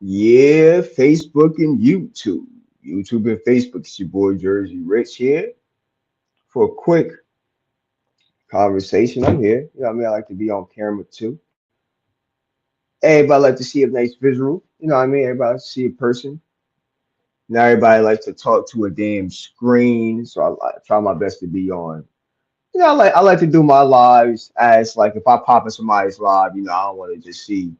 Yeah, Facebook and YouTube. YouTube and Facebook. It's your boy Jersey Rich here for a quick conversation. I'm here. You know what I mean? I like to be on camera too. Everybody like to see a nice visual. You know what I mean? Everybody likes to see a person. Not everybody likes to talk to a damn screen. So I try my best to be on. I like to do my lives as like if I pop in somebody's live, I don't want to just see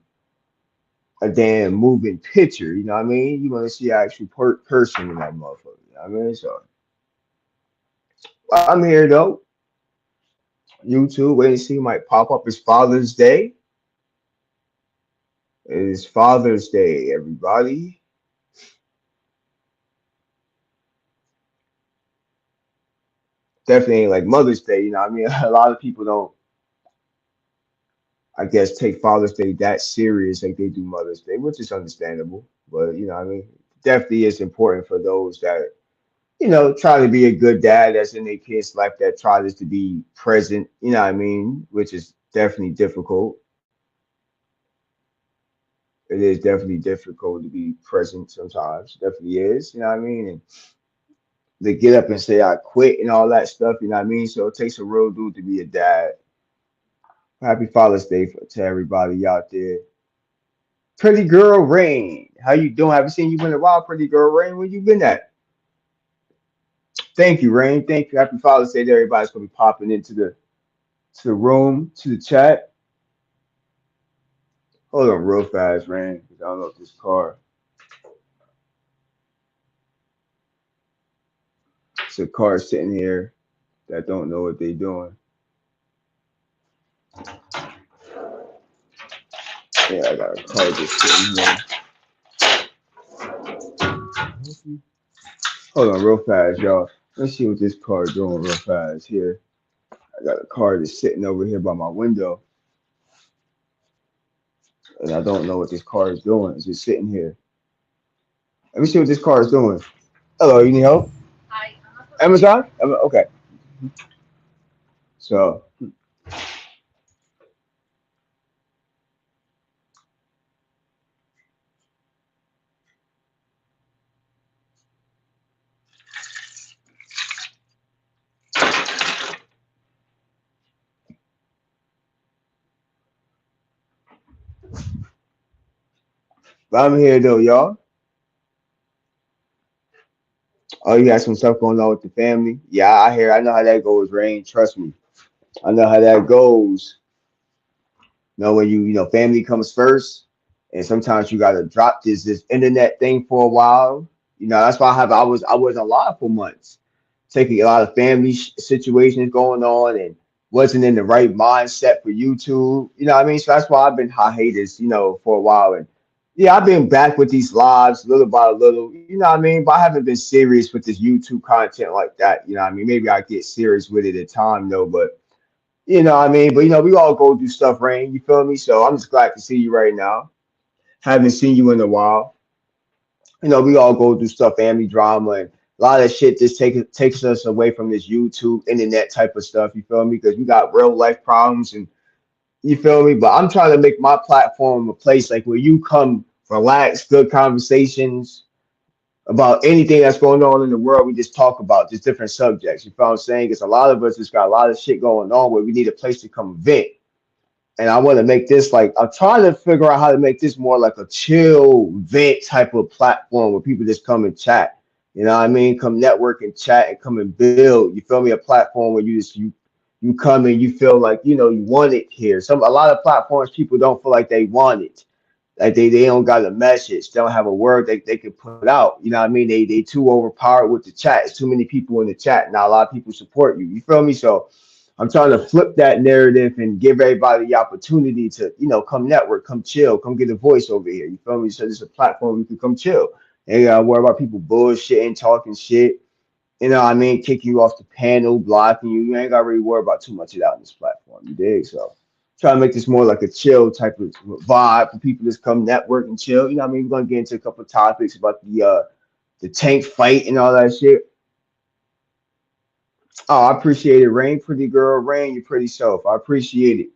a damn moving picture. You know what I mean? You want to see an actual person in that motherfucker. You know what I mean? So I'm here though. YouTube, wait and see, might pop up. It's Father's Day. It's Father's Day, everybody. Definitely ain't like Mother's Day. You know what I mean? A lot of people don't, I guess, take Father's Day that serious like they do Mother's Day, which is understandable. But you know what I mean? Definitely is important for those that try to be a good dad that's in their kids' life that tries to be present, you know what I mean? Which is definitely difficult. It is definitely difficult to be present sometimes. Definitely is, you know what I mean? And they get up and say I quit and all that stuff, you know what I mean? So it takes a real dude to be a dad. Happy Father's Day to everybody out there. Pretty girl Rain, how you doing? Haven't seen you in a while, pretty girl Rain. Where you been at? Thank you, Rain. Thank you. Happy Father's Day to everybody's gonna be popping into the room, to the chat. Hold on real fast, Rain. 'Cause I don't know if this car. It's a car sitting here that don't know what they doing. Yeah, I got a car just sitting here. Hold on real fast, y'all. Let's see what this car is doing real fast here. I got a car just sitting over here by my window, and I don't know what this car is doing. It's just sitting here. Let me see what this car is doing. Hello, you need help? Amazon? Okay. So, but I'm here though, y'all. Oh, you got some stuff going on with the family? Yeah, I hear. I know how that goes, Rain. Trust me. I know how that goes. When family comes first, and sometimes you gotta drop this internet thing for a while. That's why I was alive for months, taking a lot of family situations going on, and wasn't in the right mindset for YouTube. You know what I mean? So that's why I've been hiatus, for a while. And yeah, I've been back with these lives little by little. You know what I mean? But I haven't been serious with this YouTube content like that. You know what I mean? Maybe I get serious with it at time though, but. You know what I mean? But we all go do stuff, Rain. You feel me? So I'm just glad to see you right now. Haven't seen you in a while. We all go through stuff, family drama, and a lot of shit just takes us away from this YouTube, internet type of stuff. You feel me? Because we got real life problems, and you feel me? But I'm trying to make my platform a place like where you come relax, good conversations about anything that's going on in the world. We just talk about just different subjects. You feel what I'm saying? Because a lot of us just got a lot of shit going on where we need a place to come vent. And I want to make this like I'm trying to figure out how to make this more like a chill vent type of platform where people just come and chat. You know what I mean? Come network and chat and come and build. You feel me? A platform where you come and you feel like you want it here. A lot of platforms people don't feel like they want it. Like they don't got a message, they don't have a word they can put out. You know what I mean? They too overpowered with the chat. It's too many people in the chat. Not a lot of people support you. You feel me? So I'm trying to flip that narrative and give everybody the opportunity to, come network, come chill, come get a voice over here. You feel me? So there's a platform you can come chill. And you gotta worry about people bullshitting, talking shit. You know what I mean? Kicking you off the panel, blocking you. You ain't gotta really worry about too much of that on this platform. You dig? So try to make this more like a chill type of vibe for people to come network and chill. You know what I mean? We're gonna get into a couple of topics about the tank fight and all that shit. Oh, I appreciate it, Rain. Pretty girl, Rain, you're pretty self. I appreciate it.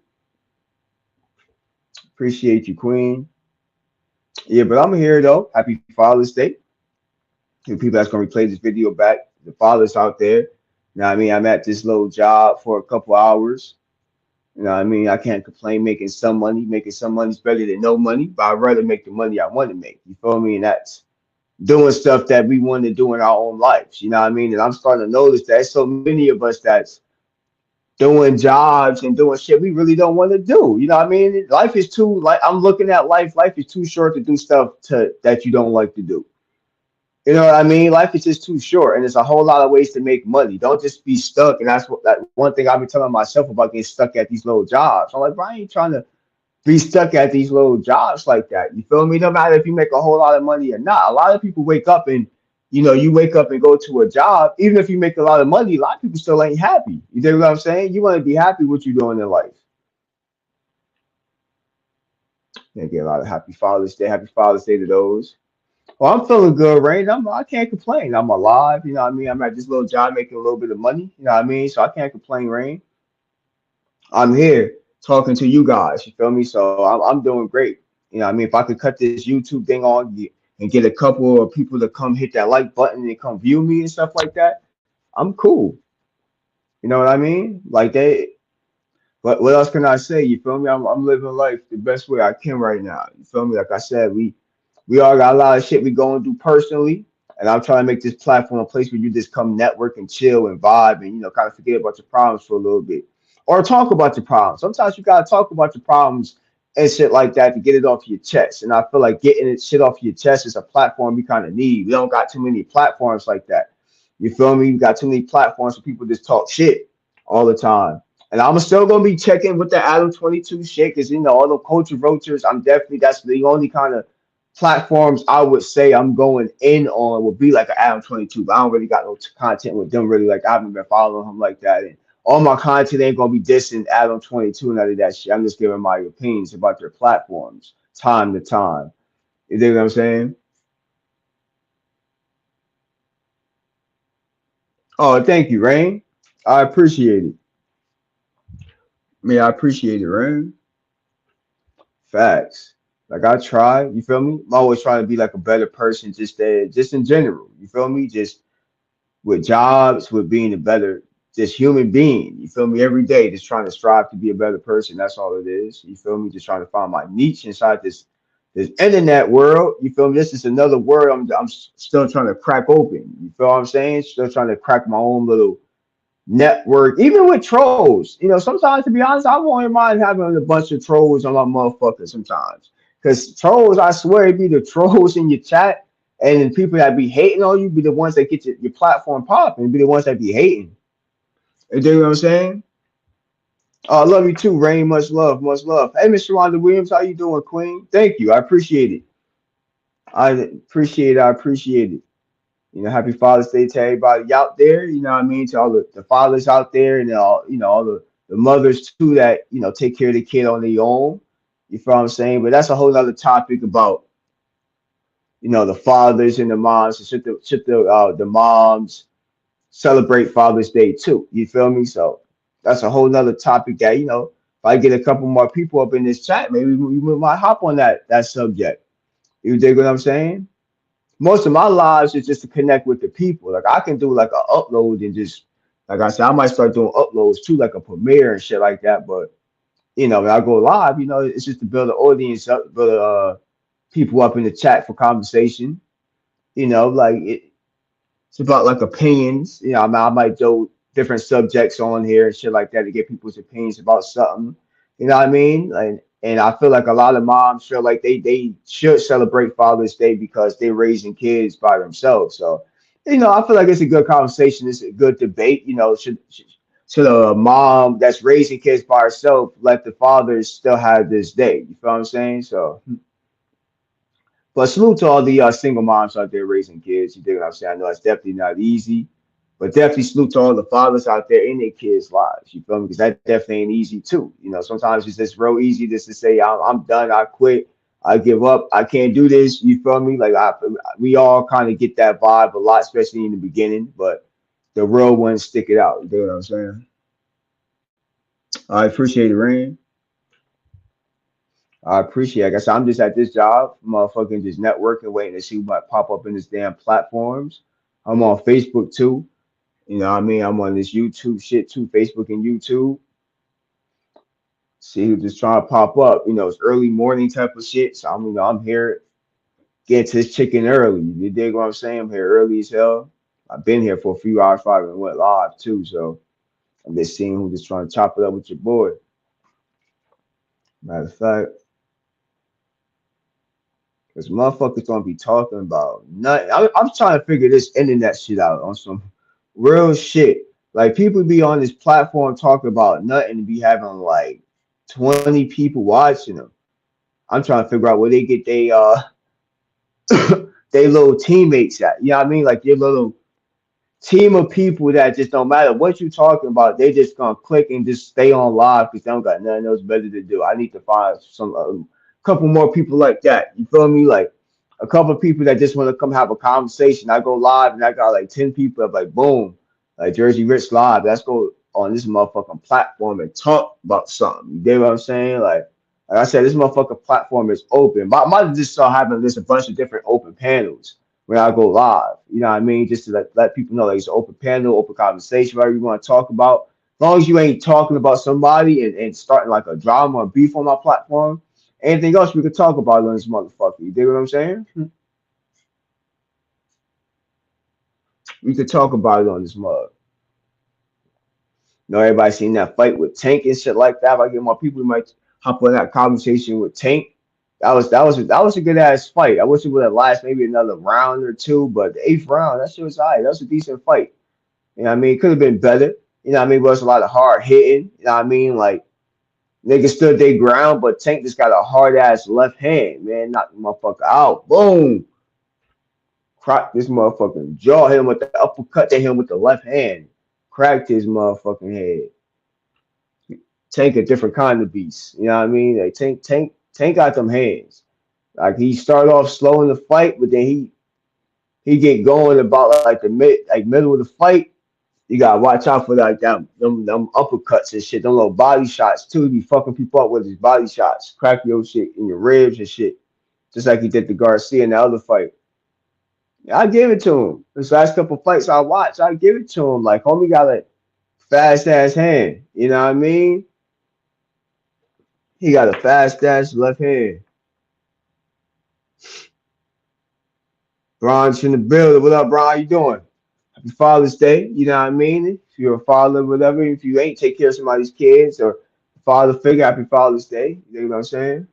Appreciate you, Queen. Yeah, but I'm here though. Happy Father's Day. To people that's gonna replay this video back, the fathers out there. You know what I mean? I'm at this little job for a couple hours. You know what I mean? I can't complain making some money. Making some money is better than no money, but I'd rather make the money I want to make. You feel me? And that's doing stuff that we want to do in our own lives. You know what I mean? And I'm starting to notice that so many of us that's doing jobs and doing shit we really don't want to do. You know what I mean? Life is too like I'm looking at life. Life is too short to do stuff to that you don't like to do. You know what I mean? Life is just too short, and there's a whole lot of ways to make money. Don't just be stuck. And that's what that one thing I've been telling myself about getting stuck at these little jobs. I'm like, bro, I ain't trying to be stuck at these little jobs like that. You feel me? No matter if you make a whole lot of money or not. A lot of people wake up and you wake up and go to a job. Even if you make a lot of money, a lot of people still ain't happy. You dig what I'm saying? You want to be happy what you're doing in life. Yeah, get a lot of happy Father's Day. Happy Father's Day to those. Well, I'm feeling good, Rain. I can't complain. I'm alive. You know what I mean? I'm at this little job making a little bit of money. You know what I mean? So I can't complain, Rain. I'm here talking to you guys. You feel me? So I'm doing great. You know what I mean? If I could cut this YouTube thing on and get a couple of people to come hit that like button and come view me and stuff like that, I'm cool. You know what I mean? Like they what else can I say? You feel me? I'm living life the best way I can right now. You feel me? Like I said, we all got a lot of shit we going through personally, and I'm trying to make this platform a place where you just come network and chill and vibe and kind of forget about your problems for a little bit, or talk about your problems. Sometimes you gotta talk about your problems and shit like that to get it off your chest. And I feel like getting it shit off your chest is a platform we kind of need. We don't got too many platforms like that. You feel me? We got too many platforms for people just talk shit all the time. And I'm still gonna be checking with the Adam 22 shit because all the culture vultures. I'm definitely that's the only kind of platforms I would say I'm going in on would be like an Adam 22. But I don't really got no content with them really. Like I haven't been following him like that. And all my content ain't gonna be dissing Adam 22 and none of that shit. I'm just giving my opinions about their platforms time to time. You dig what I'm saying? Oh, thank you, Rain. I appreciate it. I appreciate it, Rain. Facts. Like I try, you feel me? I'm always trying to be like a better person, just in general. You feel me? Just with jobs, with being a better, just human being. You feel me? Every day, just trying to strive to be a better person. That's all it is. You feel me? Just trying to find my niche inside this internet world. You feel me? This is another world I'm still trying to crack open. You feel what I'm saying? Still trying to crack my own little network, even with trolls. Sometimes to be honest, I won't mind having a bunch of trolls on my motherfucker sometimes. Because trolls, I swear, it be the trolls in your chat and then people that be hating on you be the ones that get your platform popping, be the ones that be hating. You know what I'm saying? Oh, I love you too, Rain. Much love, much love. Hey, Mr. Wanda Williams, how you doing, Queen? Thank you. I appreciate it. I appreciate it. I appreciate it. Happy Father's Day to everybody out there. You know what I mean? To all the fathers out there and all the mothers too that, take care of the kid on their own. You feel what I'm saying? But that's a whole other topic about, the fathers and the moms. And should the moms celebrate Father's Day too? You feel me? So that's a whole nother topic that, if I get a couple more people up in this chat, maybe we might hop on that subject. You dig what I'm saying? Most of my lives is just to connect with the people. Like I can do like a upload and just like I said, I might start doing uploads too, like a premiere and shit like that. But when I go live, it's just to build an audience up, build people up in the chat for conversation. Like it's about like opinions. I might do different subjects on here and shit like that to get people's opinions about something. You know what I mean? And I feel like a lot of moms feel like they should celebrate Father's Day because they're raising kids by themselves. So, I feel like it's a good conversation. It's a good debate. Should a mom that's raising kids by herself let the fathers still have this day? You feel what I'm saying? So, but salute to all the single moms out there raising kids. You dig what I'm saying? I know it's definitely not easy, but definitely salute to all the fathers out there in their kids' lives. You feel me? Because that definitely ain't easy too. Sometimes it's just real easy just to say, I'm done, I quit, I give up, I can't do this. You feel me? Like we all kind of get that vibe a lot, especially in the beginning, but the real ones stick it out. You dig what I'm saying? I appreciate it, Rain. I appreciate it. Like I said, I'm just at this job, motherfucking just networking, waiting to see what pop up in this damn platforms. I'm on Facebook too. You know what I mean? I'm on this YouTube shit too, Facebook and YouTube. See who's just trying to pop up. You know, it's early morning type of shit. So I'm, I'm here getting to this chicken early. You dig what I'm saying? I'm here early as hell. I've been here for a few hours, probably went live too. So I'm just seeing who's just trying to chop it up with your boy. Matter of fact, because motherfuckers gonna be talking about nothing. I'm trying to figure this internet shit out on some real shit. Like people be on this platform talking about nothing and be having like 20 people watching them. I'm trying to figure out where they get they little teammates at. You know what I mean? Like your little team of people that just don't matter what you talking about. They just gonna click and just stay on live because they don't got nothing else better to do. I need to find some couple more people like that. You feel me? Like a couple of people that just want to come have a conversation. I go live and I got like 10 people. I'm like boom, like Jersey Rich live. Let's go on this motherfucking platform and talk about something. You get what I'm saying? Like I said, this motherfucking platform is open. But I might just start having this a bunch of different open panels when I go live. You know what I mean? Just to let people know like it's an open panel, open conversation, whatever you want to talk about. As long as you ain't talking about somebody and starting like a drama or beef on my platform, anything else we could talk about on this motherfucker. You dig what I'm saying? We could talk about it on this mug. You know, everybody seen that fight with Tank and shit like that. If I get more people, we might hop on that conversation with Tank. That was a good ass fight. I wish it would have lasted maybe another round or two, but the eighth round, that shit was alright. That was a decent fight. You know what I mean? It could have been better. You know what I mean? But it's a lot of hard hitting. You know what I mean? Like niggas stood their ground, but Tank just got a hard ass left hand, man. Knocked the motherfucker out. Boom. Cracked this motherfucking jaw. Hit him with the uppercut. They hit him with the left hand. Cracked his motherfucking head. Tank a different kind of beast. You know what I mean? Like Tank got them hands. Like he started off slow in the fight, but then he get going about like the middle of the fight. You gotta watch out for like them uppercuts and shit, them little body shots too. He be fucking people up with his body shots, crack your shit in your ribs and shit, just like he did to Garcia in the other fight. Yeah, I give it to him. This last couple fights I watched, I give it to him. Like homie got a fast ass hand. You know what I mean? He got a fast ass left hand. Bron's in the building. What up, Bron? How you doing? Happy Father's Day. You know what I mean? If you're a father, whatever, if you ain't, take care of somebody's kids or father figure, happy Father's Day. You know what I'm saying?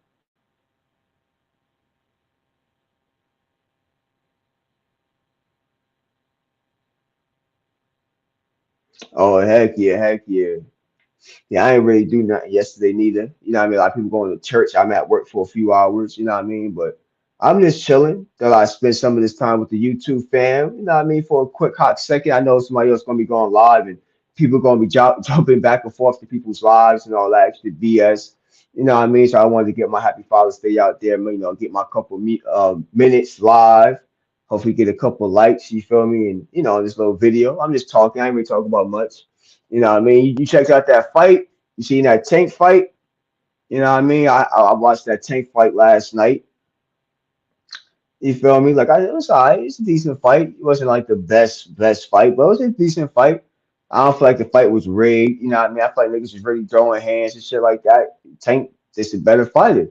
Oh, heck yeah, heck yeah. Yeah, I ain't really do nothing yesterday neither. You know what I mean? A lot of people going to church. I'm at work for a few hours, you know what I mean? But I'm just chilling. Thought I spend some of this time with the YouTube fam, you know what I mean? For a quick hot second. I know somebody else gonna be going live and people gonna be jumping back and forth to people's lives and all that extra BS. You know what I mean? So I wanted to get my happy Father's Day out there, you know, get my couple minutes live. Hopefully get a couple likes, you feel me? And you know, this little video. I'm just talking. I ain't really talking about much. You know what I mean? You checked out that fight. You seen that Tank fight. You know what I mean? I watched that Tank fight last night. You feel me? Like it was alright. It's a decent fight. It wasn't like the best fight, but it was a decent fight. I don't feel like the fight was rigged. You know what I mean? I feel like niggas was really throwing hands and shit like that. Tank just a better fighter.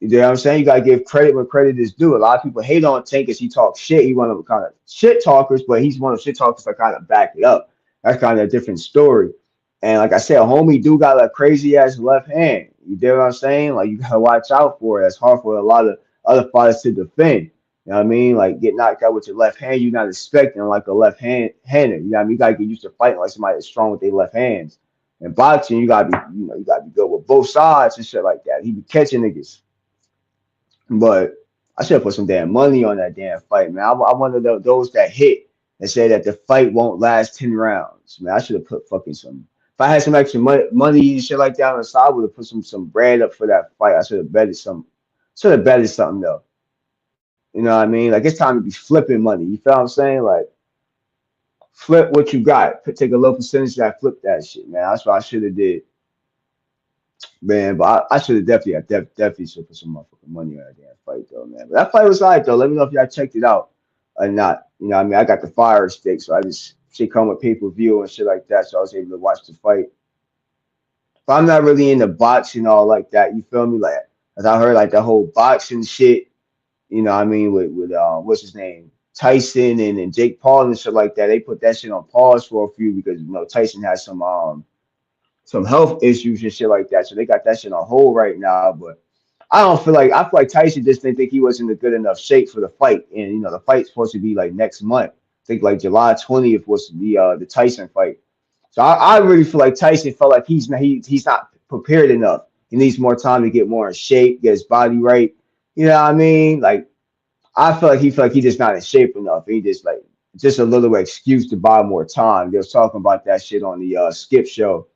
You know what I'm saying? You gotta give credit where credit is due. A lot of people hate on Tank because he talks shit. He one of the kind of shit talkers, but he's one of the shit talkers that kind of back it up. That's kind of a different story. And like I said, homie do got a crazy ass left hand. You know what I'm saying? Like you gotta watch out for it. It's hard for a lot of other fighters to defend. You know what I mean? Like get knocked out with your left hand, you're not expecting like a left hander. You know what I mean? You gotta get used to fighting like somebody that's strong with their left hands. In boxing, you gotta be good with both sides and shit like that. He be catching niggas. But I should have put some damn money on that damn fight, man. I one of those that hit and say that the fight won't last 10 rounds. Man, I should have put fucking some. If I had some extra money and shit like that on the side, I would have put some bread up for that fight. I should have betted some. Should have betted something though. You know what I mean? Like it's time to be flipping money. You feel what I'm saying? Like flip what you got. Take a low percentage of that, flip that shit, man. That's what I should have did. Man, but I should have definitely, definitely should put some motherfucking money on that damn fight though, man. But that fight was alright though. Let me know if y'all checked it out or not. You know, what I mean, I got the Fire Stick, so I just shit come with pay per view and shit like that, so I was able to watch the fight. But I'm not really into boxing all like that. You feel me? Like, as I heard, like the whole boxing shit. You know, what I mean, with what's his name, Tyson and Jake Paul and shit like that. They put that shit on pause for a few because Tyson has some health issues and shit like that. So they got that shit on hold right now. But I feel like Tyson just didn't think he was in a good enough shape for the fight. And the fight's supposed to be like next month. I think like July 20th was the Tyson fight. So I really feel like Tyson felt like he's not prepared enough. He needs more time to get more in shape, get his body right. You know what I mean? Like I feel like he just not in shape enough. He just like just a little excuse to buy more time. They was talking about that shit on the Skip show.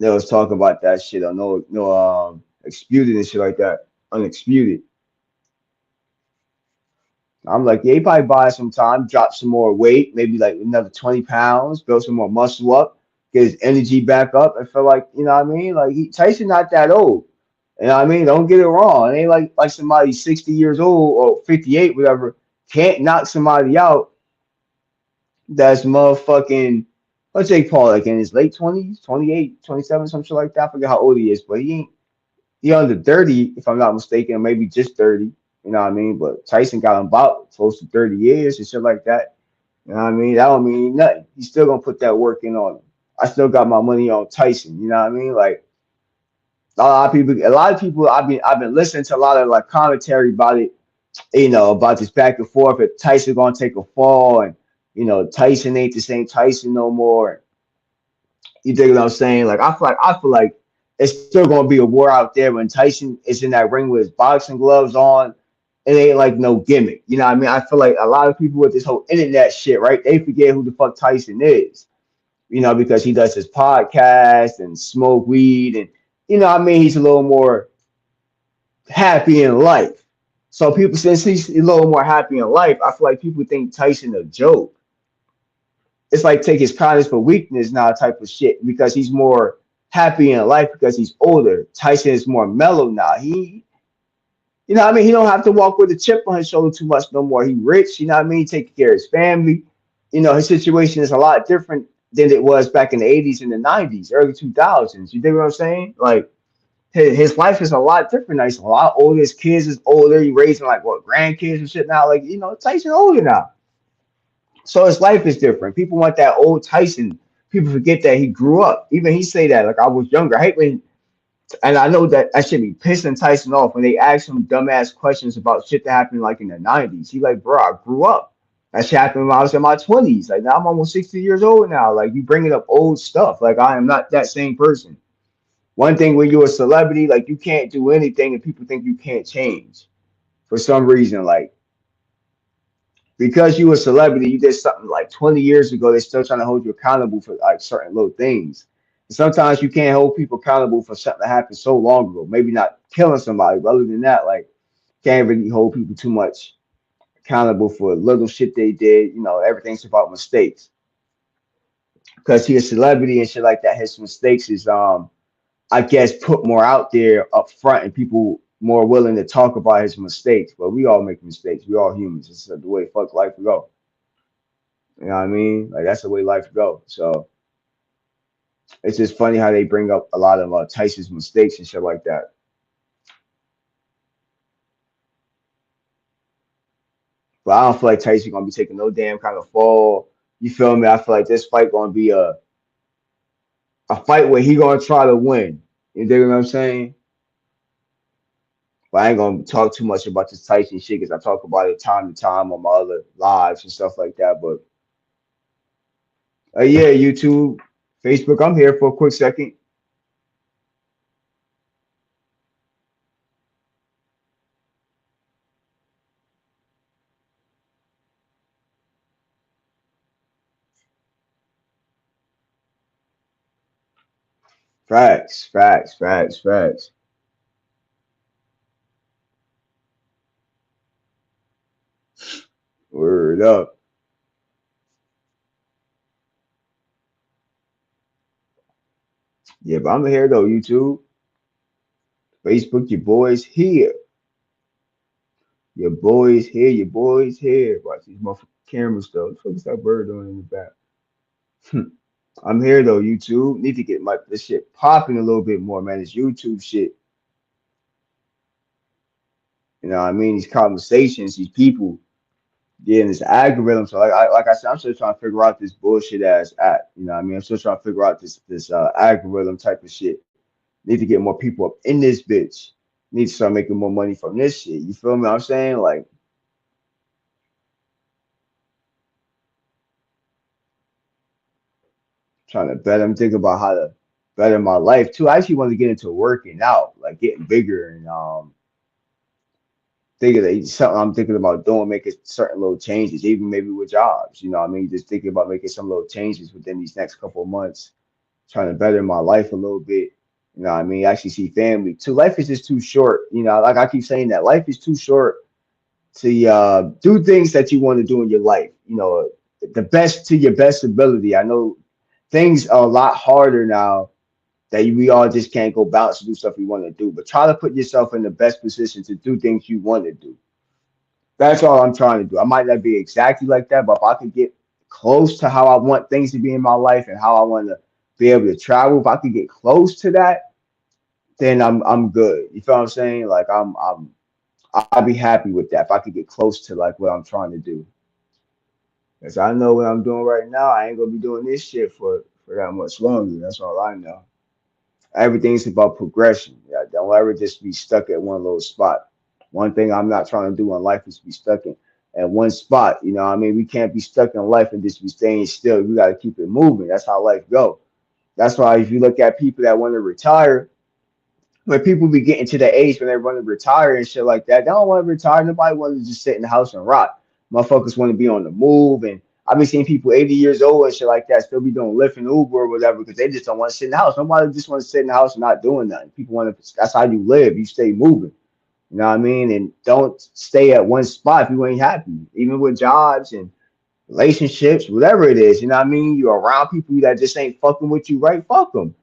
They was talking about that shit on no Exputed and shit like that. Unexputed. I'm like, yeah, he probably buy some time, drop some more weight, maybe like another 20 pounds, build some more muscle up, get his energy back up, and feel like, you know what I mean? Like Tyson not that old. You know what I mean? Don't get it wrong. It ain't like somebody 60 years old or 58, whatever, can't knock somebody out that's motherfucking let's say Paul like in his late 20s, 28, 27, some shit like that. I forget how old he is, but he under 30, if I'm not mistaken, or maybe just 30. You know what I mean? But Tyson got him about close to 30 years and shit like that. You know what I mean? That don't mean nothing. He's still gonna put that work in on him. I still got my money on Tyson. You know what I mean? Like a lot of people. I've been listening to a lot of like commentary about it. About this back and forth. If Tyson gonna take a fall, and Tyson ain't the same Tyson no more. You dig what I'm saying? Like I feel like it's still gonna be a war out there when Tyson is in that ring with his boxing gloves on. It ain't like no gimmick. You know what I mean? I feel like a lot of people with this whole internet shit, right? They forget who the fuck Tyson is. Because he does his podcast and smoke weed and what I mean, he's a little more happy in life. So people since he's a little more happy in life, I feel like people think Tyson a joke. It's like take his kindness for weakness now type of shit because he's more happy in life because he's older. Tyson is more mellow now. What I mean? He don't have to walk with a chip on his shoulder too much no more. He rich, you know what I mean? Taking care of his family. His situation is a lot different than it was back in the 80s and the 90s, early 2000s. You dig what I'm saying? Like his life is a lot different now. He's a lot older. His kids is older. He raising like what grandkids and shit now. Like, Tyson older now. So his life is different. People want that old Tyson. People forget that he grew up. Even he say that like I was younger. I hate when, and I know that I should be pissing Tyson off when they ask him dumbass questions about shit that happened like in the 90s. He like, bro, I grew up. That shit happened when I was in my 20s. Like now I'm almost 60 years old now. Like you bringing up old stuff. Like I am not that same person. One thing when you're a celebrity, like you can't do anything and people think you can't change for some reason. Like because you a celebrity, you did something like 20 years ago, they're still trying to hold you accountable for like certain little things. And sometimes you can't hold people accountable for something that happened so long ago. Maybe not killing somebody, but other than that, like can't really hold people too much accountable for little shit they did. Everything's about mistakes. Because he's a celebrity and shit like that, his mistakes is I guess put more out there up front and people more willing to talk about his mistakes. But we all make mistakes. We all humans. It's the way fuck life go. You know what I mean? Like that's the way life goes. So it's just funny how they bring up a lot of Tyson's mistakes and shit like that. But I don't feel like Tyson gonna be taking no damn kind of fall. You feel me? I feel like this fight gonna be a fight where he gonna try to win. You dig what I'm saying? But I ain't gonna talk too much about this Tyson shit because I talk about it time to time on my other lives and stuff like that. But yeah, YouTube, Facebook, I'm here for a quick second. Facts, facts, facts, facts. Word up. Yeah, but I'm here though. YouTube, Facebook, your boys here. Your boys here. Your boys here. Watch these motherfucking cameras though. What the fuck is that bird doing in the back? I'm here though. YouTube need to get my this shit popping a little bit more, man. This YouTube shit. You know what I mean? These conversations, these people. Yeah, and this algorithm. So like I said, I'm still trying to figure out this bullshit ass app. You know what I mean? I'm still trying to figure out this algorithm type of shit. Need to get more people up in this bitch. Need to start making more money from this shit. You feel me? I'm saying like trying to better. I'm thinking about how to better my life too. I actually want to get into working out, like getting bigger and thinking that it's something I'm thinking about doing, making certain little changes, even maybe with jobs. You know what I mean? Just thinking about making some little changes within these next couple of months, trying to better my life a little bit. You know what I mean? Actually see family too. Life is just too short. You know, like I keep saying that life is too short to do things that you want to do in your life. You know, the best to your best ability. I know things are a lot harder now that we all just can't go bounce and do stuff we want to do. But try to put yourself in the best position to do things you want to do. That's all I'm trying to do. I might not be exactly like that, but if I could get close to how I want things to be in my life and how I want to be able to travel, if I could get close to that, then I'm good. You feel what I'm saying? Like I'd be happy with that if I could get close to like what I'm trying to do. Because I know what I'm doing right now, I ain't gonna be doing this shit for that much longer. That's all I know. Everything's about progression. Yeah, don't ever just be stuck at one little spot. One thing I'm not trying to do in life is be stuck in at one spot. You know what I mean? We can't be stuck in life and just be staying still. We gotta keep it moving. That's how life go. That's why if you look at people that want to retire, when people be getting to the age when they want to retire and shit like that, they don't want to retire. Nobody wants to just sit in the house and rot. Motherfuckers want to be on the move. And I've been seeing people 80 years old and shit like that still be doing Lyft and Uber or whatever because they just don't want to sit in the house. Nobody just want to sit in the house and not doing nothing. People want to, that's how you live. You stay moving. You know what I mean? And don't stay at one spot if you ain't happy. Even with jobs and relationships, whatever it is, you know what I mean? You're around people that just ain't fucking with you, right? Fuck them.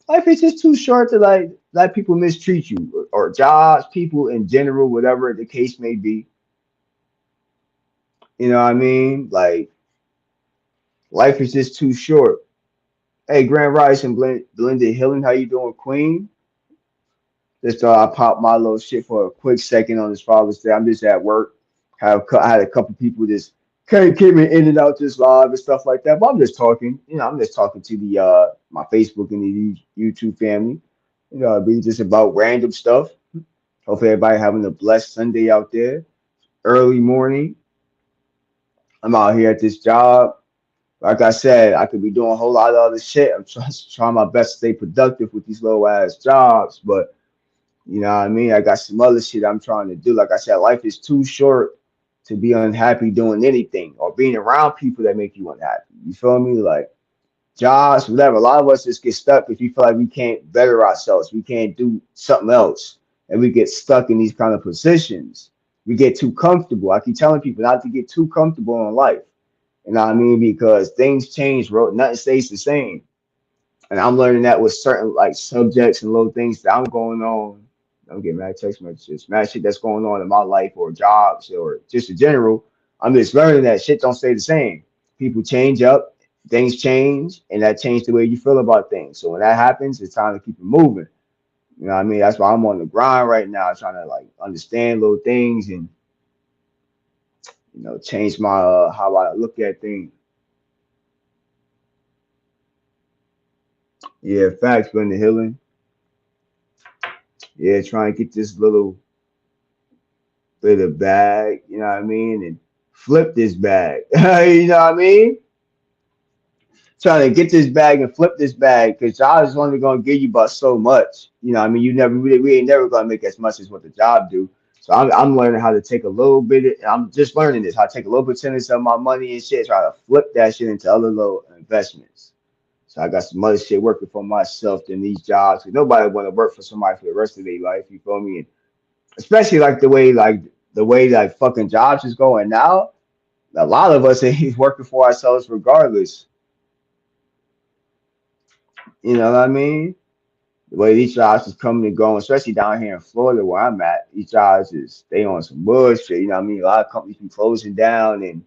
Life is just too short to like let people mistreat you or jobs, people in general, whatever the case may be. You know what I mean? Like life is just too short. Hey, Grand Rice and Belinda Hillen, how you doing, Queen? Just thought I popped my little shit for a quick second on this Father's Day. I'm just at work. I had a couple people just came in and out this live and stuff like that. But I'm just talking. You know, I'm just talking to the my Facebook and the YouTube family. You know, it'd be just about random stuff. Hopefully, everybody having a blessed Sunday out there. Early morning. I'm out here at this job. Like I said, I could be doing a whole lot of other shit. I'm trying my best to stay productive with these little ass jobs, but you know what I mean? I got some other shit I'm trying to do. Like I said, life is too short to be unhappy doing anything or being around people that make you unhappy. You feel me? Like jobs, whatever. A lot of us just get stuck if we feel like we can't better ourselves. We can't do something else. And we get stuck in these kind of positions. We get too comfortable. I keep telling people not to get too comfortable in life. You know what I mean? Because things change, bro. Nothing stays the same. And I'm learning that with certain like subjects and little things that I'm going on. I'm getting mad text messages, mad shit that's going on in my life or jobs or just in general. I'm just learning that shit don't stay the same. People change up, things change, and that changes the way you feel about things. So when that happens, it's time to keep it moving. You know what I mean? That's why I'm on the grind right now, trying to like understand little things and change my how I look at things. Yeah, facts, but in the healing. Yeah, trying to get this little bit of bag, you know what I mean, and flip this bag. You know what I mean? Trying to get this bag and flip this bag because job is only gonna give you but so much. You know, what I mean, you never really, we ain't never gonna make as much as what the job do. So I'm learning how to take a little bit. I'm just learning this how to take a little percentage of my money and shit, try to flip that shit into other little investments. So I got some other shit working for myself than these jobs. Cause nobody want to work for somebody for the rest of their life. You feel me? And especially like the way like fucking jobs is going now. A lot of us ain't working for ourselves regardless. You know what I mean? The way these jobs is coming and going, especially down here in Florida where I'm at, these jobs is they on some bullshit. You know what I mean? A lot of companies be closing down, and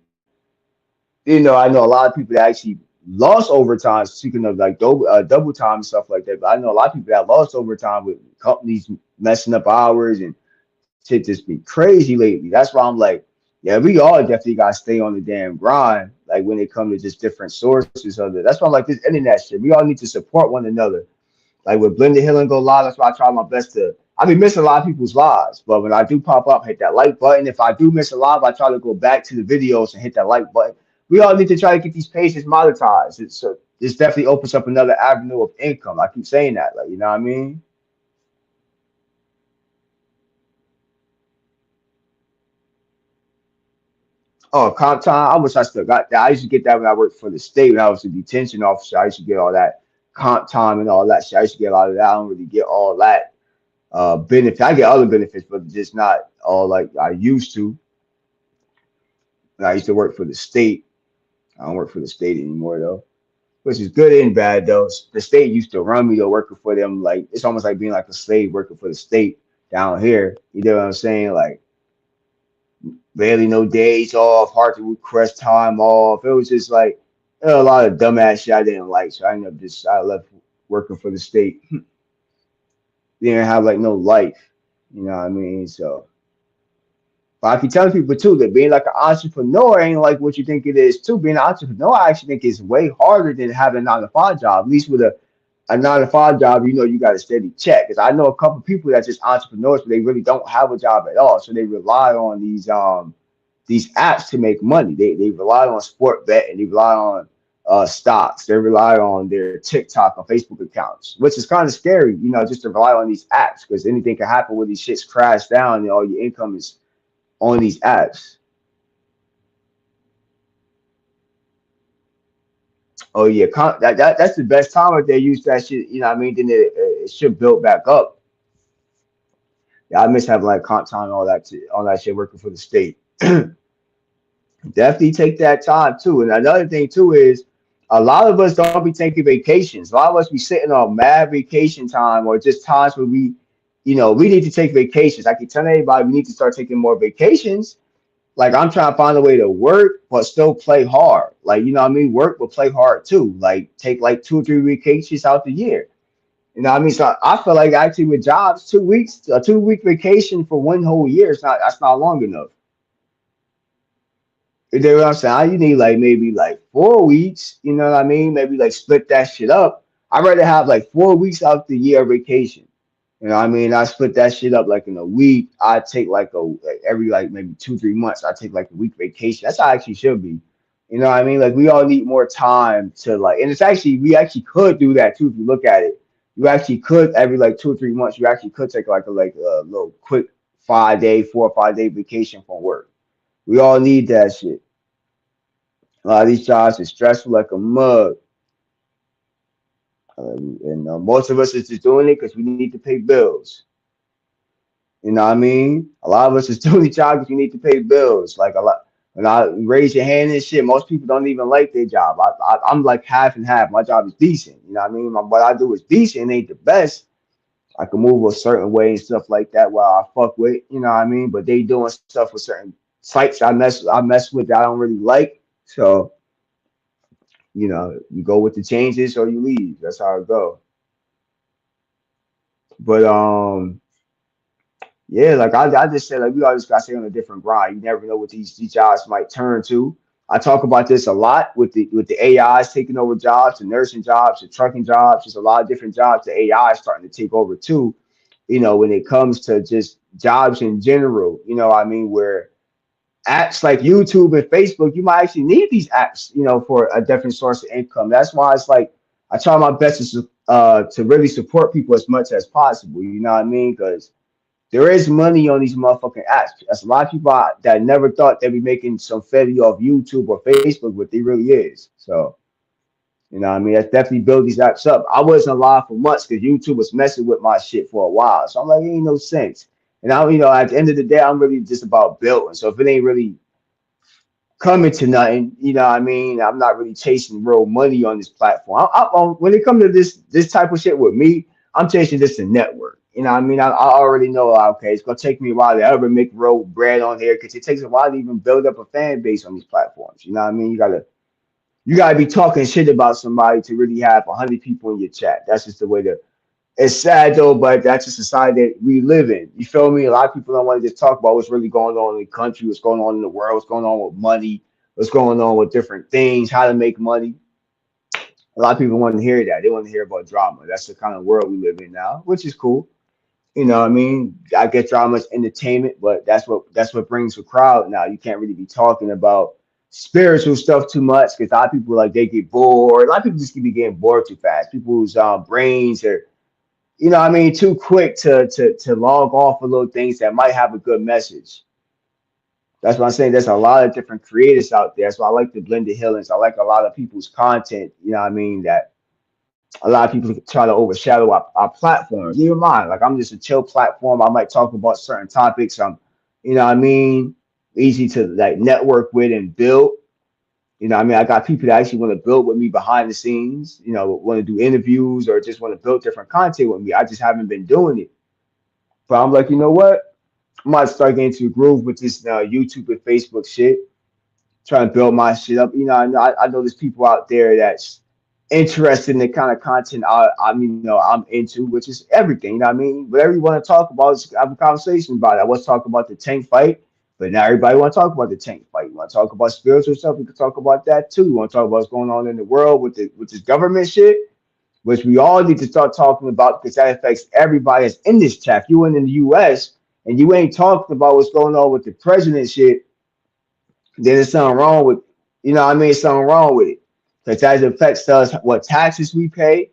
I know a lot of people that actually lost overtime. Speaking of like double time and stuff like that, but I know a lot of people that lost overtime with companies messing up hours and shit just be crazy lately. That's why I'm like, yeah, we all definitely gotta stay on the damn grind. Like when it comes to just different sources of it. That's why I'm like this internet shit. We all need to support one another. Like with Blended Hill and Go Live, that's why I try my best to. I be missing a lot of people's lives, but when I do pop up, hit that like button. If I do miss a live, I try to go back to the videos and hit that like button. We all need to try to get these pages monetized. So this definitely opens up another avenue of income. I keep saying that, like you know what I mean. Oh, comp time. I wish I still got that. I used to get that when I worked for the state when I was a detention officer. I used to get all that comp time and all that shit. I used to get a lot of that. I don't really get all that benefit. I get other benefits, but just not all like I used to. And I used to work for the state. I don't work for the state anymore though, which is good and bad though. The state used to run me though, working for them. Like it's almost like being like a slave working for the state down here. You know what I'm saying? Like barely no days off, hard to request time off. It was just like a lot of dumbass shit I didn't like. So I ended up just I left working for the state. Didn't have like no life. You know what I mean? So but I keep telling people too that being like an entrepreneur ain't like what you think it is too. Being an entrepreneur, I actually think is way harder than having a 9 to 5 job. At least with a 9 to 5 job, you got a steady check. Because I know a couple people that's just entrepreneurs, but they really don't have a job at all. So they rely on these apps to make money. They rely on sport bet and they rely on stocks. They rely on their TikTok or Facebook accounts, which is kind of scary, just to rely on these apps because anything can happen when these shits crash down and all your income is on these apps. Oh yeah, that's the best time if they use that shit. You know what I mean? Then it should build back up. Yeah, I miss having like comp time and all that shit working for the state. Definitely take that time too. And another thing too is a lot of us don't be taking vacations. A lot of us be sitting on mad vacation time or just times where we need to take vacations. I keep telling everybody we need to start taking more vacations. Like I'm trying to find a way to work but still play hard. Like you know what I mean? Work but play hard too. Like take like 2 or 3 vacations out the year. You know what I mean? So I feel like actually with jobs, 2 weeks, a 2 week vacation for one whole year is not that's not long enough. You know what I'm saying? You need like maybe like 4 weeks. You know what I mean? Maybe like split that shit up. I'd rather have like 4 weeks out the year vacation. You know what I mean? I split that shit up like in a week. I take like every like maybe 2 3 months. I take like a week vacation. That's how I actually should be. You know what I mean? Like we all need more time to like, and it's actually we actually could do that too if you look at it. You actually could every like 2 or 3 months. You actually could take like a little quick 5 day, 4 or 5 day vacation from work. We all need that shit. A lot of these jobs is stressful like a mug. And most of us is just doing it because we need to pay bills. You know what I mean? A lot of us is doing the job because we need to pay bills. Like a lot, when I raise your hand and shit, most people don't even like their job. I'm like half and half. My job is decent. You know what I mean? What I do is decent, ain't the best. I can move a certain way and stuff like that while I fuck with, you know what I mean? But they doing stuff with certain sites I mess with that I don't really like. So you go with the changes or you leave. That's how it go. But yeah, like I just said, like we always gotta stay on a different grind. You never know what these jobs might turn to. I talk about this a lot with the AIs taking over jobs, the nursing jobs, the trucking jobs. There's a lot of different jobs the AI is starting to take over too. When it comes to just jobs in general, I mean, where apps like YouTube and Facebook, you might actually need these apps, for a different source of income. That's why it's like I try my best to really support people as much as possible. You know what I mean? Because there is money on these motherfucking apps. There's a lot of people that never thought they'd be making some fetty off YouTube or Facebook, but they really is. So what I mean? That's definitely build these apps up. I wasn't live for months because YouTube was messing with my shit for a while. So I'm like, it ain't no sense. And at the end of the day, I'm really just about building. So if it ain't really coming to nothing. You know what I mean? I'm not really chasing real money on this platform. When it comes to this type of shit with me, I'm chasing just a network. You know what I mean? I already know, okay, it's gonna take me a while to ever make real bread on here because it takes a while to even build up a fan base on these platforms. You know what I mean? You gotta be talking shit about somebody to really have 100 people in your chat. That's just the way to. It's sad though, but that's a society that we live in. You feel me? A lot of people don't want to just talk about what's really going on in the country, what's going on in the world, what's going on with money, what's going on with different things, how to make money. A lot of people want to hear that. They want to hear about drama. That's the kind of world we live in now, which is cool. You know what I mean? I get drama as entertainment, but that's what brings a crowd now. You can't really be talking about spiritual stuff too much because a lot of people like they get bored. A lot of people just keep getting bored too fast. People's brains are, you know what I mean, too quick to log off of little things that might have a good message. That's what I'm saying. There's a lot of different creators out there. So I like the blended healings. I like a lot of people's content, you know what I mean, that a lot of people try to overshadow our platforms. Even mine, like I'm just a chill platform. I might talk about certain topics. You know what I mean, easy to like network with and build. You know what I mean, I got people that actually want to build with me behind the scenes. You know, want to do interviews or just want to build different content with me. I just haven't been doing it. But I'm like, you know what? I might start getting into a groove with this YouTube and Facebook shit, trying to build my shit up. You know, I know there's people out there that's interested in the kind of content I'm into, which is everything. You know what I mean? Whatever you want to talk about, just have a conversation about it. I was talking about the tank fight, but now everybody want to talk about the tank fight. You want to talk about spiritual stuff? We can talk about that too. You want to talk about what's going on in the world with this government shit, which we all need to start talking about because that affects everybody that's in this chat. If you in the U.S. and you ain't talking about what's going on with the president shit, then there's something wrong with, you know what I mean? Something wrong with it. Because that affects us, what taxes we pay,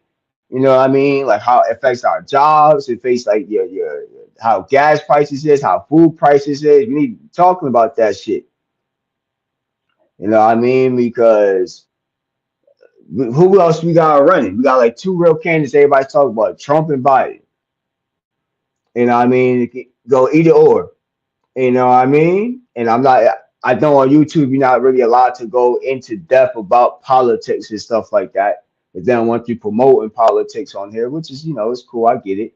you know what I mean? Like how it affects our jobs, it affects like how gas prices is, how food prices is. We need to be talking about that shit. You know what I mean? Because who else we got running? We got like two real candidates everybody's talking about, Trump and Biden. You know what I mean? It could go either or. You know what I mean? And I know on YouTube you're not really allowed to go into depth about politics and stuff like that. But then once you promoting politics on here, which is, it's cool, I get it.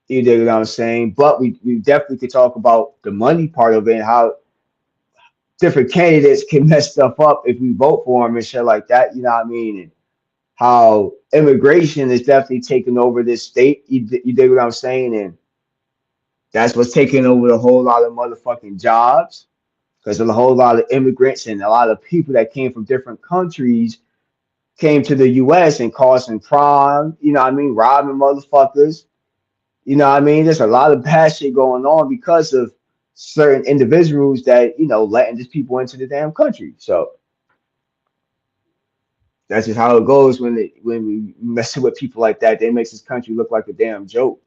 You dig what I'm saying? But we definitely could talk about the money part of it and how different candidates can mess stuff up if we vote for them and shit like that. You know what I mean? And how immigration is definitely taking over this state. You dig what I'm saying? And that's what's taking over a whole lot of motherfucking jobs because a whole lot of immigrants and a lot of people that came from different countries came to the U.S. and causing crime. You know what I mean? Robbing motherfuckers. You know what I mean? There's a lot of bad shit going on because of certain individuals that letting these people into the damn country. So that's just how it goes when we messing with people like that. They makes this country look like a damn joke.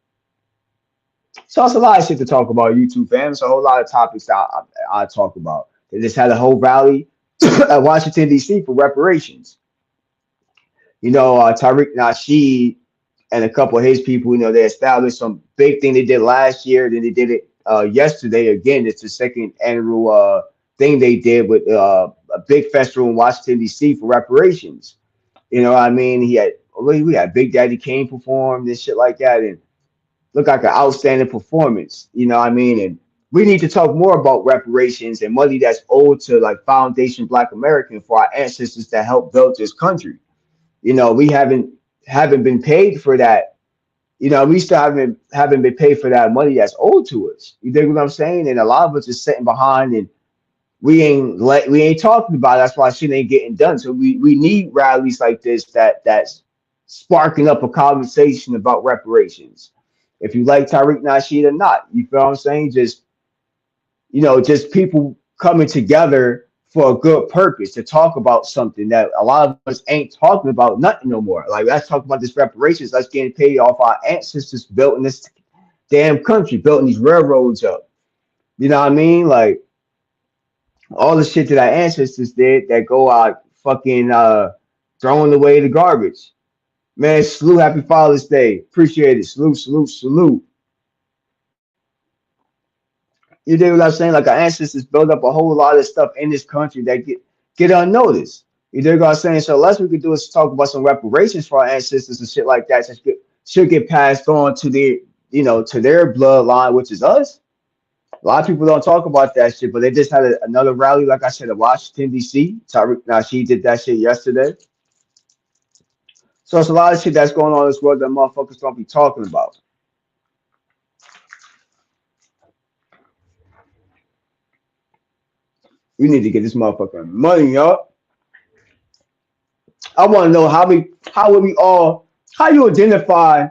So it's a lot of shit to talk about YouTube, fam. It's a whole lot of topics I talk about. They just had a whole rally at Washington D.C. for reparations. Tariq Nasheed and a couple of his people, they established some big thing they did last year. Then they did it yesterday again. It's the second annual thing they did with a big festival in Washington D.C. for reparations. You know what I mean? We had Big Daddy Kane perform and shit like that, and look like an outstanding performance. You know what I mean? And we need to talk more about reparations and money that's owed to like Foundation Black American for our ancestors that helped build this country. We haven't been paid for that. We still haven't been paid for that money that's owed to us. You dig what I'm saying? And a lot of us is sitting behind and we ain't talking about it. That's why shit ain't getting done. So we need rallies like this that's sparking up a conversation about reparations. If you like Tariq Nasheed or not, you feel what I'm saying? Just people coming together for a good purpose to talk about something that a lot of us ain't talking about nothing no more. Like let's talk about this reparations. Let's get paid off our ancestors building this damn country, building these railroads up. You know what I mean? Like all the shit that our ancestors did that go out fucking throwing away the garbage. Man, salute, happy Father's Day. Appreciate it. Salute, salute, salute. You dig what I'm saying? Like our ancestors built up a whole lot of stuff in this country that get unnoticed. You dig what I'm saying? So less we could do is talk about some reparations for our ancestors and shit like that. should get passed on to their, to their bloodline, which is us. A lot of people don't talk about that shit, but they just had another rally, like I said, in Washington D.C. Tariq Nasheed did that shit yesterday. So it's a lot of shit that's going on in this world that motherfuckers don't be talking about. We need to get this motherfucking money up. I want to know how would we all, how you identify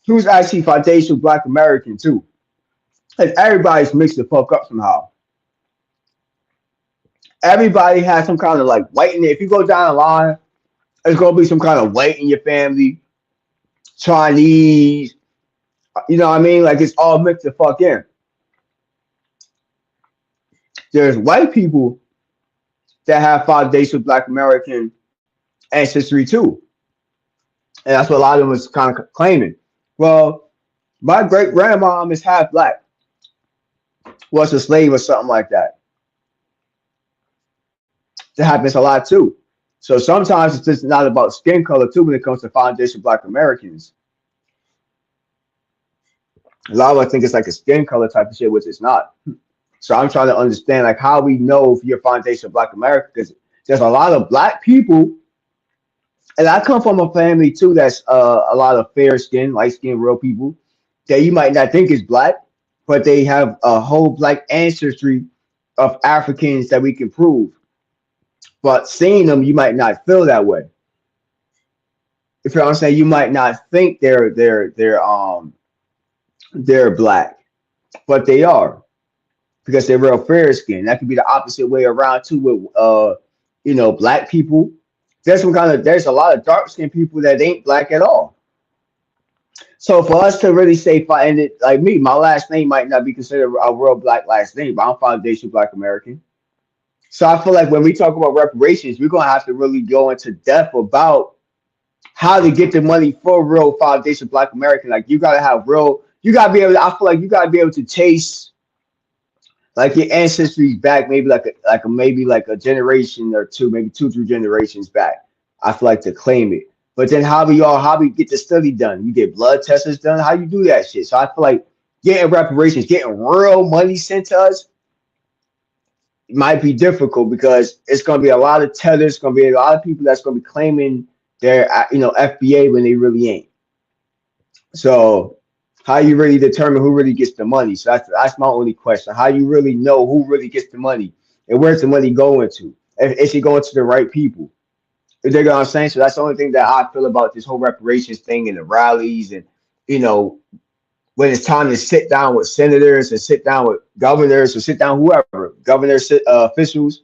who's actually foundational Black American too? Because everybody's mixed the fuck up somehow. Everybody has some kind of like white in there. If you go down the line, there's gonna be some kind of white in your family, Chinese. You know what I mean? Like it's all mixed the fuck in. There's white people that have foundational Black American ancestry too, and that's what a lot of them was kind of claiming. Well, my great grandmom is half black, was a slave or something like that. That happens a lot too. So sometimes it's just not about skin color too when it comes to foundation Black Americans. A lot of us think it's like a skin color type of shit, which it's not. So I'm trying to understand like how we know if you're foundation Black America, because there's a lot of black people, and I come from a family too that's a lot of fair skin, light skin, real people that you might not think is black, but they have a whole black ancestry of Africans that we can prove. But seeing them, you might not feel that way. If you know what I'm saying, you might not think they're black, but they are because they're real fair skin. That could be the opposite way around too with black people. There's a lot of dark skinned people that ain't black at all. So for us to really say and it like me, my last name might not be considered a real black last name, but I'm foundation Black American. So I feel like when we talk about reparations, we're gonna have to really go into depth about how to get the money for real foundation Black American. Like you gotta be able to, I feel like you gotta be able to chase like your ancestry back, maybe maybe like a generation or two, maybe two, 3 generations back. I feel like to claim it. But then how we get the study done? You get blood tests done. How you do that shit? So I feel like getting reparations, getting real money sent to us might be difficult because it's going to be a lot of tethers. It's going to be a lot of people that's going to be claiming they're FBA when they really ain't. So how you really determine who really gets the money? So that's my only question. How you really know who really gets the money and where's the money going to? Is it going to the right people? You know what I'm saying? So that's the only thing that I feel about this whole reparations thing and the rallies and you know when it's time to sit down with senators and sit down with governors or sit down whoever governors officials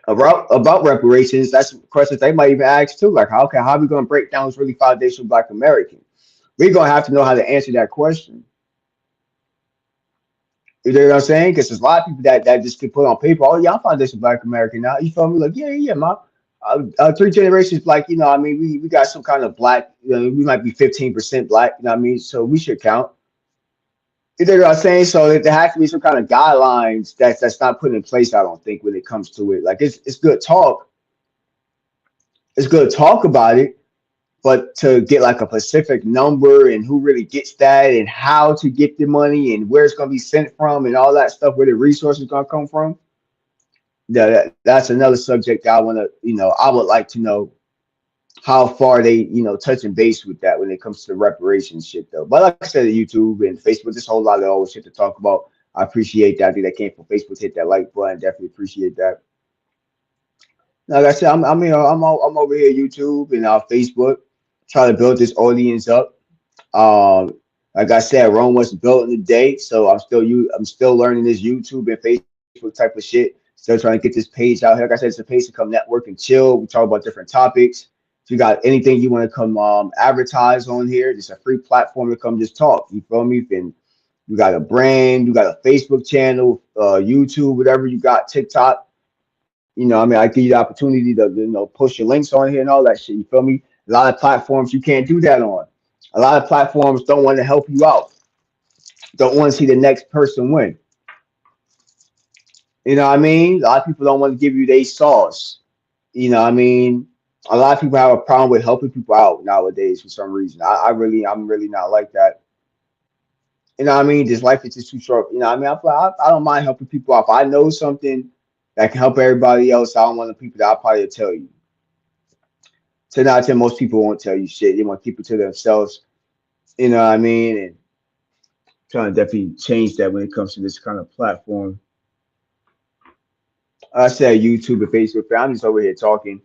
about reparations. That's questions they might even ask too. Like how are we going to break down who's really foundational Black American? We're gonna have to know how to answer that question. You know what I'm saying? Because there's a lot of people that just get put on paper. Oh yeah, I'm foundation Black American now. You feel me? Like yeah, my 3 generations black. I mean, we got some kind of black. We might be 15% black. You know what I mean? So we should count. You know what I'm saying? So there has to be some kind of guidelines that's not put in place. I don't think when it comes to it. Like it's good talk. It's good talk about it. But to get like a specific number and who really gets that and how to get the money and where it's going to be sent from and all that stuff, where the resources going to come from, that's another subject I want to, I would like to know how far they, touching base with that when it comes to the reparations shit though. But like I said, YouTube and Facebook, there's a whole lot of always shit to talk about. I appreciate that. I think that came from Facebook. Hit that like button. Definitely appreciate that. Like I said, I'm over here YouTube and Facebook, trying to build this audience up. Like I said, Rome wasn't built in a day, so I'm still learning this YouTube and Facebook type of shit. Still trying to get this page out here. Like I said, it's a page to come network and chill. We talk about different topics. If you got anything you want to come advertise on here, it's a free platform to come just talk. You feel me? And you got a brand, you got a Facebook channel, YouTube, whatever you got, TikTok. I mean, I give you the opportunity to push your links on here and all that shit. You feel me? A lot of platforms you can't do that on. A lot of platforms don't want to help you out. Don't want to see the next person win. You know what I mean? A lot of people don't want to give you their sauce. You know what I mean? A lot of people have a problem with helping people out nowadays for some reason. I'm really not like that. You know what I mean? This life is just too short. You know what I mean? I don't mind helping people out. If I know something that can help everybody else, I don't want the people that I'll probably tell you. 10 out of 10, most people won't tell you shit. They want to keep it to themselves. You know what I mean? And trying to definitely change that when it comes to this kind of platform. I said YouTube and Facebook. I'm just over here talking,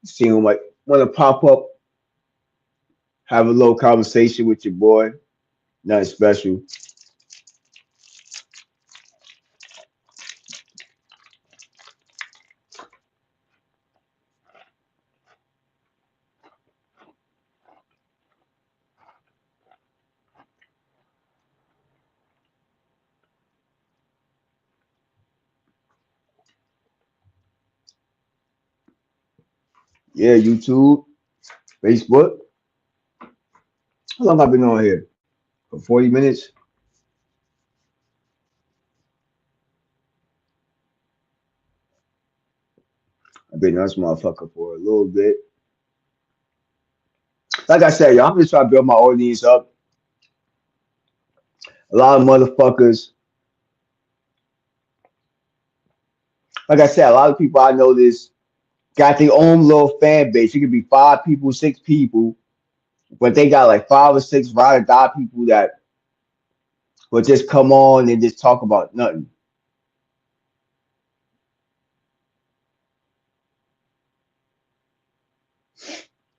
seeing who might want to pop up, have a little conversation with your boy. Nothing special. Yeah, YouTube, Facebook. How long have I been on here? For 40 minutes? I've been on this motherfucker for a little bit. Like I said, yo, I'm just trying to build my audience up. A lot of motherfuckers, like I said, a lot of people I know this got their own little fan base. It could be 5 people, 6 people, but they got like 5 or 6 ride or die people that will just come on and just talk about nothing.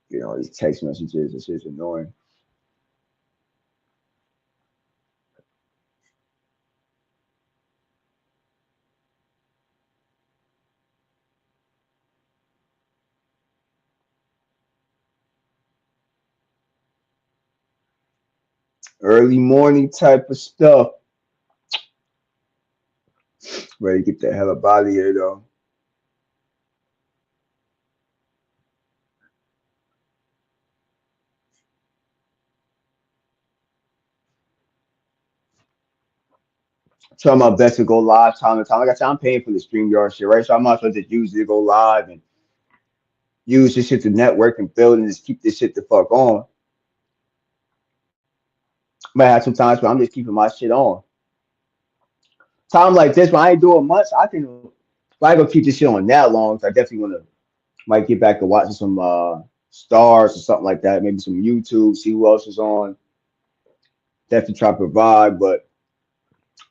You know, these text messages, it's just annoying. Early morning type of stuff. Ready to get the hell up out of here though. Trying my best to go live time to time. Like I said, I'm paying for the StreamYard shit, right? So I might as well just use it to go live and use this shit to network and build and just keep this shit the fuck on. Might have some times where I'm just keeping my shit on. Time like this, when I ain't doing much, I can. If I ain't gonna keep this shit on that long, 'cause I definitely wanna might get back to watching some stars or something like that. Maybe some YouTube, see who else is on. Definitely try to provide, but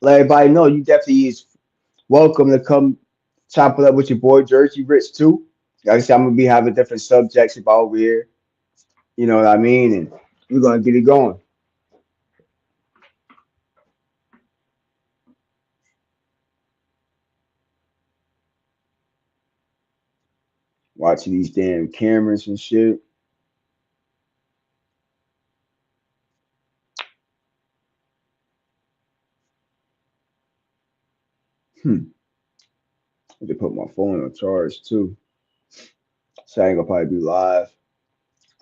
let everybody know you definitely is welcome to come chop it up with your boy Jersey Rich too. Like I said, I'm gonna be having different subjects about over here. You know what I mean? And we're gonna get it going. Watching these damn cameras and shit. Hmm. I just put my phone on charge too. So I ain't gonna probably be live.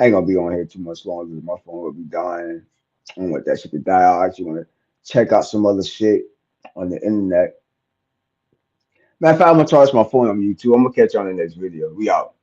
I ain't gonna be on here too much longer. My phone will be dying. I don't want that shit to die out. I actually want to check out some other shit on the internet. Matter of fact, I'm gonna charge my phone on YouTube. I'm gonna catch you on the next video. We out.